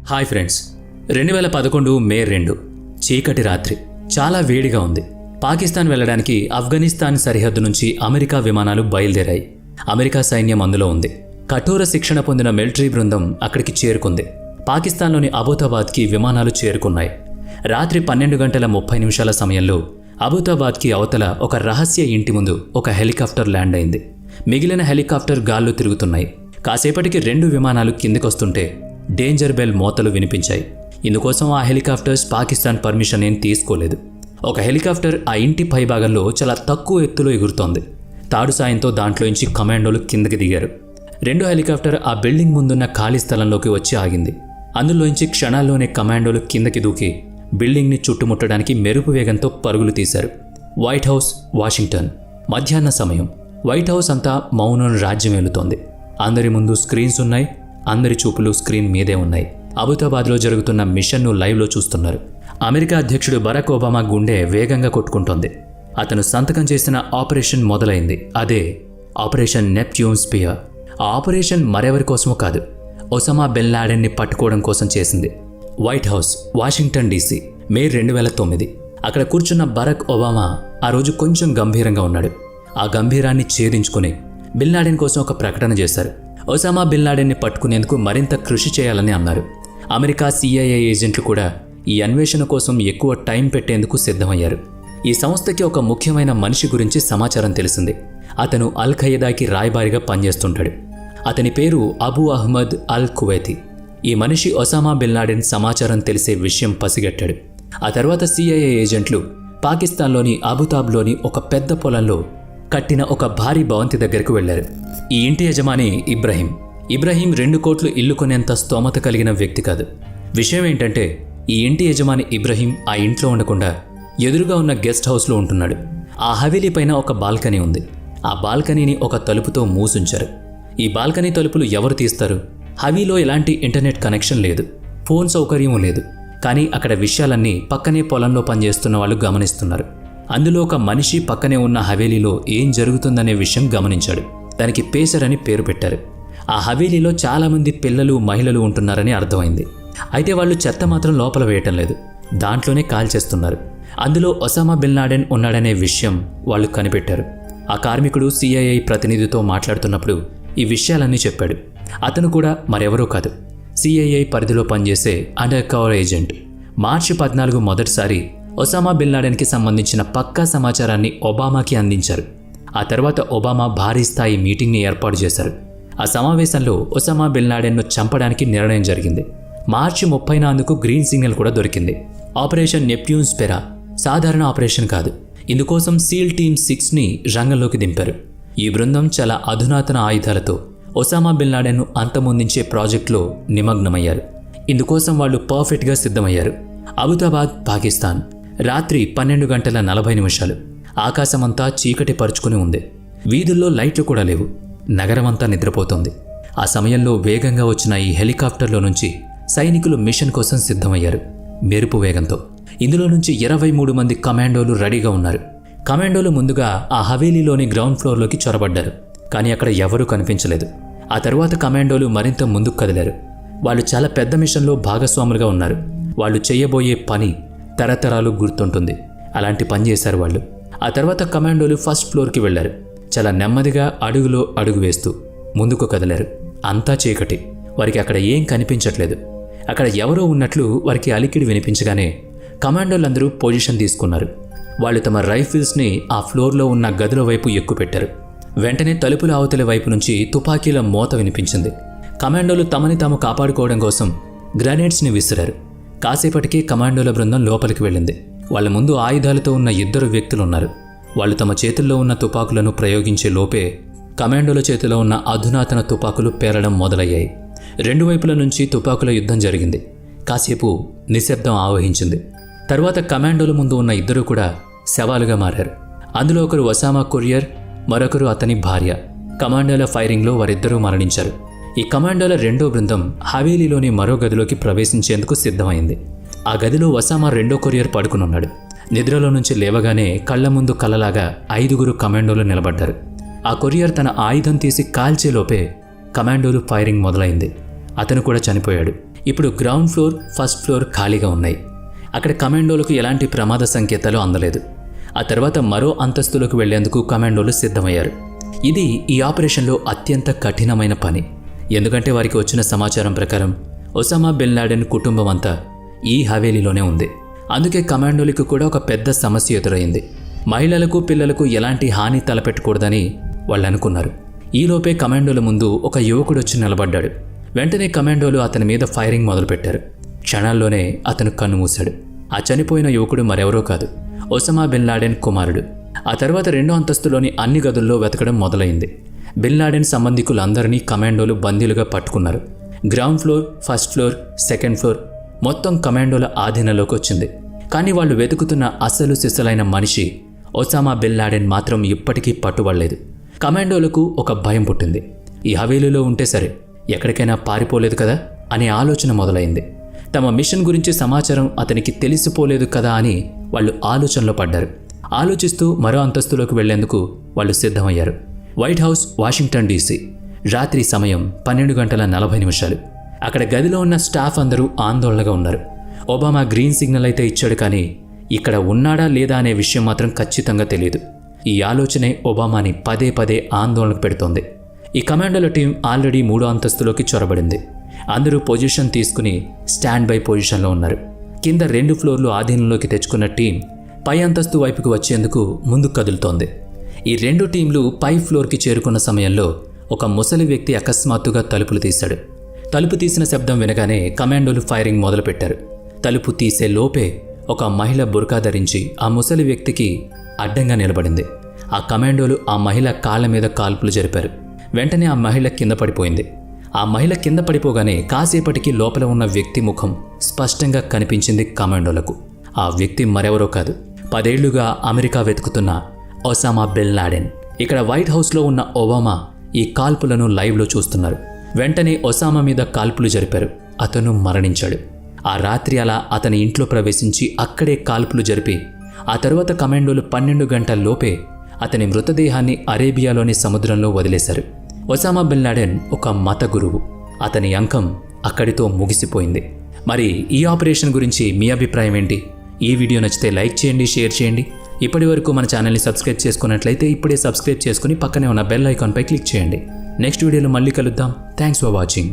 Hi friends, 2011 మే 2 చీకటి రాత్రి. చాలా వేడిగా ఉంది. పాకిస్తాన్ వెళ్లడానికి ఆఫ్ఘనిస్తాన్ సరిహద్దు నుంచి అమెరికా విమానాలు బయలుదేరాయి. అమెరికా సైన్యం అందులో ఉంది. కఠోర శిక్షణ పొందిన మిలిటరీ బృందం అక్కడికి చేరుకుంది. పాకిస్తాన్లోని అబోతాబాద్కి విమానాలు చేరుకున్నాయి. రాత్రి 12:30 సమయంలో అబోతాబాద్కి అవతల ఒక రహస్య ఇంటి ముందు ఒక హెలికాప్టర్ ల్యాండ్ అయింది. మిగిలిన హెలికాప్టర్ గాల్లో తిరుగుతున్నాయి. కాసేపటికి 2 విమానాలు కిందికొస్తుంటే డేంజర్ బెల్ మోతలు వినిపించాయి. ఇందుకోసం ఆ హెలికాప్టర్స్ పాకిస్తాన్ పర్మిషన్ ఏం తీసుకోలేదు. ఒక హెలికాప్టర్ ఆ ఇంటి పైభాగంలో చాలా తక్కువ ఎత్తులో ఎగురుతోంది. తాడు సాయంతో దాంట్లోంచి కమాండోలు కిందకి దిగారు. 2 హెలికాప్టర్ ఆ బిల్డింగ్ ముందున్న ఖాళీ స్థలంలోకి వచ్చి ఆగింది. అందులోంచి క్షణాల్లోనే కమాండోలు కిందకి దూకి బిల్డింగ్ని చుట్టుముట్టడానికి మెరుపు వేగంతో పరుగులు తీశారు. White house, Washington. మధ్యాహ్న సమయం. వైట్ హౌస్ అంతా మౌనం రాజ్యం ఏలుతోంది. అందరి ముందు స్క్రీన్స్ ఉన్నాయి. అందరి చూపులు స్క్రీన్ మీదే ఉన్నాయి. అబోతాబాద్లో జరుగుతున్న మిషన్ను లైవ్లో చూస్తున్నారు. అమెరికా అధ్యక్షుడు బరాక్ ఒబామా గుండె వేగంగా కొట్టుకుంటోంది. అతను సంతకం చేసిన ఆపరేషన్ మొదలైంది. అదే ఆపరేషన్ నెప్ట్యూన్ స్పియర్. ఆ ఆపరేషన్ మరెవరి కోసమో కాదు, ఒసామా బిన్ లాడెన్ని పట్టుకోవడం కోసం చేసింది. వైట్ హౌస్, వాషింగ్టన్ డీసీ, మే 2009. అక్కడ కూర్చున్న బరాక్ ఒబామా ఆ రోజు కొంచెం గంభీరంగా ఉన్నాడు. ఆ గంభీరాన్ని ఛేదించుకుని బిన్ లాడెన్ కోసం ఒక ప్రకటన చేశారు. ఒసామా బిన్ లాడెన్ని పట్టుకునేందుకు మరింత కృషి చేయాలని అన్నారు. అమెరికా CIA ఏజెంట్లు కూడా ఈ అన్వేషణ కోసం ఎక్కువ టైం పెట్టేందుకు సిద్ధమయ్యారు. ఈ సంస్థకి ఒక ముఖ్యమైన మనిషి గురించి సమాచారం తెలిసింది. అతను అల్ ఖైదాకి రాయబారిగా పనిచేస్తుంటాడు. అతని పేరు అబూ అహ్మద్ అల్ కువైతి. ఈ మనిషి ఒసామా బిన్ లాడెన్ సమాచారం తెలిసే విషయం పసిగట్టాడు. ఆ తర్వాత CIA ఏజెంట్లు పాకిస్తాన్లోని అబుతాబ్లోని ఒక పెద్ద పొలంలో కట్టిన ఒక భారీ భవంతి దగ్గరకు వెళ్లారు. ఈ ఇంటి యజమాని ఇబ్రహీం. 2 కోట్లు ఇల్లు కొనేంత స్తోమత కలిగిన వ్యక్తి కాదు. విషయం ఏంటంటే, ఈ ఇంటి యజమాని ఇబ్రహీం ఆ ఇంట్లో ఉండకుండా ఎదురుగా ఉన్న గెస్ట్ హౌస్లో ఉంటున్నాడు. ఆ హవేలీ పైన ఒక బాల్కనీ ఉంది. ఆ బాల్కనీని ఒక తలుపుతో మూసుంచారు. ఈ బాల్కనీ తలుపులు ఎవరు తీస్తారు? హవీలో ఎలాంటి ఇంటర్నెట్ కనెక్షన్ లేదు, ఫోన్ సౌకర్యం లేదు. కానీ అక్కడ విషయాలన్నీ పక్కనే పొలంలో పనిచేస్తున్న వాళ్ళు గమనిస్తున్నారు. అందులో ఒక మనిషి పక్కనే ఉన్న హవేలీలో ఏం జరుగుతుందనే విషయం గమనించాడు. దానికి పేసర్ అని పేరు పెట్టారు. ఆ హవేలీలో చాలామంది పిల్లలు, మహిళలు ఉంటున్నారని అర్థమైంది. అయితే వాళ్ళు చెత్త మాత్రం లోపల వేయటం లేదు, దాంట్లోనే కాల్చేస్తున్నారు. అందులో ఒసామా బిన్ లాడెన్ ఉన్నాడనే విషయం వాళ్ళు కనిపెట్టారు. ఆ కార్మికుడు CIA ప్రతినిధితో మాట్లాడుతున్నప్పుడు ఈ విషయాలన్నీ చెప్పాడు. అతను కూడా మరెవరో కాదు, CIA పరిధిలో పనిచేసే అండర్ కవర్ ఏజెంట్. మార్చి 14 మొదటిసారి ఒసామా బిన్ లాడెన్కి సంబంధించిన పక్కా సమాచారాన్ని ఒబామాకి అందించారు. ఆ తర్వాత ఒబామా భారీ స్థాయి మీటింగ్ని ఏర్పాటు చేశారు. ఆ సమావేశంలో ఒసామా బిన్ లాడెన్ను చంపడానికి నిర్ణయం జరిగింది. మార్చి 30న అందుకు గ్రీన్ సిగ్నల్ కూడా దొరికింది. ఆపరేషన్ నెప్ట్యూన్ స్పియర్ సాధారణ ఆపరేషన్ కాదు. ఇందుకోసం సీల్ టీమ్ 6ని రంగంలోకి దింపారు. ఈ బృందం చాలా అధునాతన ఆయుధాలతో ఒసామా బిన్ లాడెన్ను అంతమొందించే ప్రాజెక్టులో నిమగ్నమయ్యారు. ఇందుకోసం వాళ్ళు పర్ఫెక్ట్గా సిద్ధమయ్యారు. అబోతాబాద్, పాకిస్తాన్. రాత్రి 12:40. ఆకాశమంతా చీకటి పరుచుకుని ఉంది. వీధుల్లో లైట్లు కూడా లేవు. నగరమంతా నిద్రపోతోంది. ఆ సమయంలో వేగంగా వచ్చిన ఈ హెలికాప్టర్లో నుంచి సైనికులు మిషన్ కోసం సిద్ధమయ్యారు, మెరుపు వేగంతో. ఇందులో నుంచి 23 మంది కమాండోలు రెడీగా ఉన్నారు. కమాండోలు ముందుగా ఆ హవేలీలోని గ్రౌండ్ ఫ్లోర్లోకి చొరబడ్డారు. కానీ అక్కడ ఎవరూ కనిపించలేదు. ఆ తర్వాత కమాండోలు మరింత ముందుకు కదిలారు. వాళ్ళు చాలా పెద్ద మిషన్లో భాగస్వాములుగా ఉన్నారు. వాళ్ళు చేయబోయే పని తరతరాలు గుర్తుంటుంది. అలాంటి పని చేశారు వాళ్ళు. ఆ తర్వాత కమాండోలు ఫస్ట్ ఫ్లోర్కి వెళ్లారు. చాలా నెమ్మదిగా అడుగులో అడుగు వేస్తూ ముందుకు కదిలారు. అంతా చీకటి. వారికి అక్కడ ఏం కనిపించట్లేదు. అక్కడ ఎవరో ఉన్నట్లు వారికి అలికిడి వినిపించగానే కమాండోలందరూ పొజిషన్ తీసుకున్నారు. వాళ్ళు తమ రైఫిల్స్ని ఆ ఫ్లోర్లో ఉన్న గదుల వైపు ఎక్కుపెట్టారు. వెంటనే తలుపుల అవతలి వైపు నుంచి తుపాకీల మోత వినిపించింది. కమాండోలు తమని తాము కాపాడుకోవడం కోసం గ్రెనేడ్స్ని విసిరారు. కాసేపటికి కమాండోల బృందం లోపలికి వెళ్ళింది. వాళ్ళ ముందు ఆయుధాలతో ఉన్న 2 వ్యక్తులున్నారు. వాళ్ళు తమ చేతుల్లో ఉన్న తుపాకులను ప్రయోగించే లోపే కమాండోల చేతిలో ఉన్న అధునాతన తుపాకులు పేలడం మొదలయ్యాయి. 2 వైపుల నుంచి తుపాకుల యుద్ధం జరిగింది. కాసేపు నిశ్శబ్దం ఆవహించింది. తర్వాత కమాండోల ముందు ఉన్న 2 కూడా శవాలుగా మారారు. అందులో ఒకరు ఒసామా కొరియర్, మరొకరు అతని భార్య. కమాండోల ఫైరింగ్లో వారిద్దరూ మరణించారు. ఈ కమాండోల 2వ బృందం హవేలీలోని మరో గదిలోకి ప్రవేశించేందుకు సిద్ధమైంది. ఆ గదిలో ఒసామా 2వ కొరియర్ పడుకునున్నాడు. నిద్రలో నుంచి లేవగానే కళ్ల ముందు కలలాగా 5 కమాండోలు నిలబడ్డారు. ఆ కొరియర్ తన ఆయుధం తీసి కాల్చేలోపే కమాండోలు ఫైరింగ్ మొదలైంది. అతను కూడా చనిపోయాడు. ఇప్పుడు గ్రౌండ్ ఫ్లోర్, ఫస్ట్ ఫ్లోర్ ఖాళీగా ఉన్నాయి. అక్కడ కమాండోలకు ఎలాంటి ప్రమాద సంకేతాలు అందలేదు. ఆ తర్వాత మరో అంతస్తులోకి వెళ్లేందుకు కమాండోలు సిద్ధమయ్యారు. ఇది ఈ ఆపరేషన్లో అత్యంత కఠినమైన పని. ఎందుకంటే వారికి వచ్చిన సమాచారం ప్రకారం ఒసామా బిన్ లాడెన్ కుటుంబం అంతా ఈ హవేలీలోనే ఉంది. అందుకే కమాండోలకు కూడా ఒక పెద్ద సమస్య ఎదురైంది. మహిళలకు, పిల్లలకు ఎలాంటి హాని తలపెట్టకూడదని వాళ్ళు అనుకున్నారు. ఈలోపే కమాండోల ముందు ఒక యువకుడు వచ్చి నిలబడ్డాడు. వెంటనే కమాండోలు అతని మీద ఫైరింగ్ మొదలుపెట్టారు. క్షణాల్లోనే అతను కన్నుమూశాడు. ఆ చనిపోయిన యువకుడు మరెవరో కాదు, ఒసామా బిన్ లాడెన్ కుమారుడు. ఆ తర్వాత 2వ అంతస్తులోని అన్ని గదుల్లో వెతకడం మొదలైంది. బిన్ లాడెన్ సంబంధికులందరినీ కమాండోలు బందీలుగా పట్టుకున్నారు. Ground floor, first floor, second floor మొత్తం కమాండోల ఆధీనంలోకి వచ్చింది. కానీ వాళ్ళు వెతుకుతున్న అసలు సిసలైన మనిషి ఒసామా బిన్ లాడెన్ మాత్రం ఇప్పటికీ పట్టుబడలేదు. కమాండోలకు ఒక భయం పుట్టింది. ఈ హవేలీలో ఉంటే సరే, ఎక్కడికైనా పారిపోలేదు కదా అనే ఆలోచన మొదలైంది. తమ మిషన్ గురించి సమాచారం అతనికి తెలిసిపోలేదు కదా అని వాళ్ళు ఆలోచనలో పడ్డారు. ఆలోచిస్తూ మరో అంతస్తులోకి వెళ్లేందుకు వాళ్ళు సిద్ధమయ్యారు. White house, Washington DC. రాత్రి సమయం 12:40. అక్కడ గదిలో ఉన్న స్టాఫ్ అందరూ ఆందోళనగా ఉన్నారు. ఒబామా గ్రీన్ సిగ్నల్ అయితే ఇచ్చాడు, కానీ ఇక్కడ ఉన్నాడా లేదా అనే విషయం మాత్రం ఖచ్చితంగా తెలియదు. ఈ ఆలోచనే ఒబామాని పదే పదే ఆందోళనకు పెడుతోంది. ఈ కమాండోల టీం ఆల్రెడీ 3వ అంతస్తులోకి చొరబడింది. అందరూ పొజిషన్ తీసుకుని స్టాండ్ బై పొజిషన్లో ఉన్నారు. కింద 2 ఫ్లోర్లు ఆధీనంలోకి తెచ్చుకున్న టీం పై అంతస్తు వైపుకు వచ్చేందుకు ముందుకు కదులుతోంది. ఈ 2 టీంలు పై ఫ్లోర్కి చేరుకున్న సమయంలో ఒక ముసలి వ్యక్తి అకస్మాత్తుగా తలుపులు తీశాడు. తలుపు తీసిన శబ్దం వినగానే కమాండోలు ఫైరింగ్ మొదలుపెట్టారు. తలుపు తీసే లోపే ఒక మహిళ బుర్కా ధరించి ఆ ముసలి వ్యక్తికి అడ్డంగా నిలబడింది. ఆ కమాండోలు ఆ మహిళ కాళ్ల మీద కాల్పులు జరిపారు. వెంటనే ఆ మహిళ కింద పడిపోయింది. ఆ మహిళ కింద పడిపోగానే కాసేపటికి లోపల ఉన్న వ్యక్తి ముఖం స్పష్టంగా కనిపించింది కమాండోలకు. ఆ వ్యక్తి మరెవరో కాదు, 10 ఏళ్లుగా అమెరికా వెతుకుతున్న ఒసామా బిన్ లాడెన్. ఇక్కడ వైట్ హౌస్లో ఉన్న ఒబామా ఈ కాల్పులను లైవ్లో చూస్తున్నారు. వెంటనే ఒసామా మీద కాల్పులు జరిపారు. అతను మరణించాడు. ఆ రాత్రి అలా అతని ఇంట్లో ప్రవేశించి అక్కడే కాల్పులు జరిపి ఆ తరువాత కమాండోలు 12 గంటల లోపే అతని మృతదేహాన్ని అరేబియాలోని సముద్రంలో వదిలేశారు. ఒసామా బిన్ లాడెన్ ఒక మత గురువు. అతని అంకం అక్కడితో ముగిసిపోయింది. మరి ఈ ఆపరేషన్ గురించి మీ అభిప్రాయం ఏంటి? ఈ వీడియో నచ్చితే లైక్ చేయండి, షేర్ చేయండి. ఇప్పటి వరకు మన ఛానల్ని సబ్స్క్రైబ్ చేసుకున్నట్లయితే ఇప్పుడే సబ్స్క్రైబ్ చేసుకుని పక్కనే ఉన్న బెల్ ఐకాన్పై క్లిక్ చేయండి. నెక్స్ట్ వీడియోలో మళ్ళీ కలుద్దాం. Thanks for watching.